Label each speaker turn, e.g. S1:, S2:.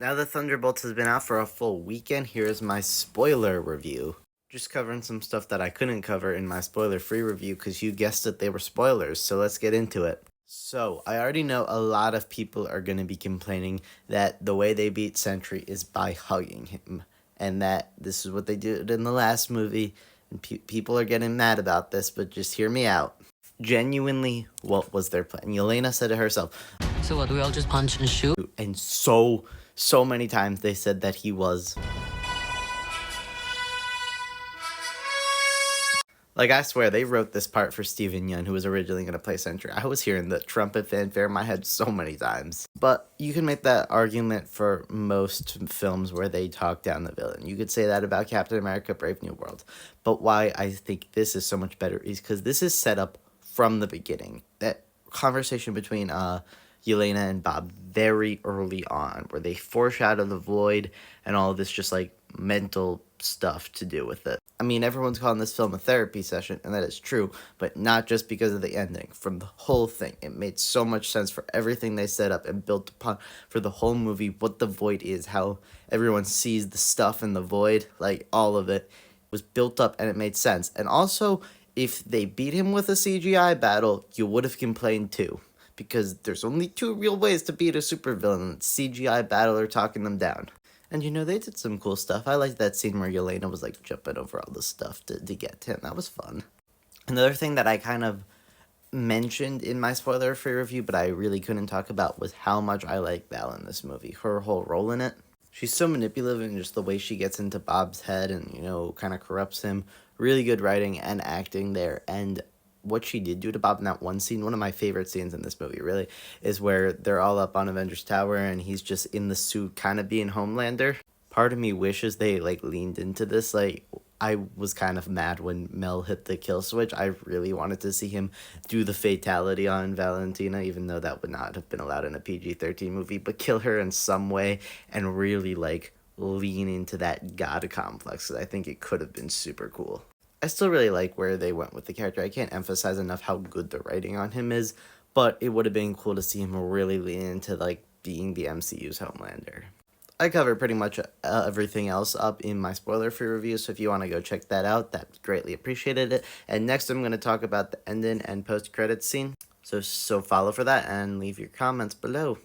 S1: Now that Thunderbolts has been out for a full weekend, here's my spoiler review. Just covering some stuff that I couldn't cover in my spoiler-free review because you guessed it, they were spoilers, so let's get into it. So, I already know a lot of people are going to be complaining that the way they beat Sentry is by hugging him, and that this is what they did in the last movie, and people are getting mad about this, but just hear me out. Genuinely, what was their plan? Yelena said it herself.
S2: So what, do we all just punch and shoot?
S1: And so many times they said that he was. Like, I swear, they wrote this part for Steven Yeun, who was originally going to play Sentry. I was hearing the trumpet fanfare in my head so many times. But you can make that argument for most films where they talk down the villain. You could say that about Captain America: Brave New World. But why I think this is so much better is because this is set up from the beginning. That conversation between Yelena and Bob very early on, where they foreshadow the void and all of this just like mental stuff to do with it. I mean, everyone's calling this film a therapy session, and that is true, but not just because of the ending. From the whole thing, it made so much sense for everything they set up and built upon for the whole movie, what the void is, how everyone sees the stuff in the void, like all of it was built up and it made sense. And also, if they beat him with a CGI battle, you would have complained too. Because there's only two real ways to beat a supervillain: CGI battle or talking them down. And you know, they did some cool stuff. I liked that scene where Yelena was like jumping over all the stuff to get to him. That was fun. Another thing that I kind of mentioned in my spoiler-free review, but I really couldn't talk about, was how much I like Val in this movie. Her whole role in it. She's so manipulative, and just the way she gets into Bob's head and, you know, kind of corrupts him. Really good writing and acting there. And what she did do to Bob in that one scene, one of my favorite scenes in this movie, really, is where they're all up on Avengers Tower and he's just in the suit, kind of being Homelander. Part of me wishes they, like, leaned into this. Like, I was kind of mad when Mel hit the kill switch. I really wanted to see him do the fatality on Valentina, even though that would not have been allowed in a PG-13 movie, but kill her in some way and really, like, lean into that god complex, because I think it could have been super cool. I still really like where they went with the character. I can't emphasize enough how good the writing on him is, but it would have been cool to see him really lean into, like, being the MCU's Homelander. I cover pretty much everything else up in my spoiler-free review, so if you want to go check that out, that greatly appreciated it. And next I'm going to talk about the ending and post-credits scene, so follow for that and leave your comments below.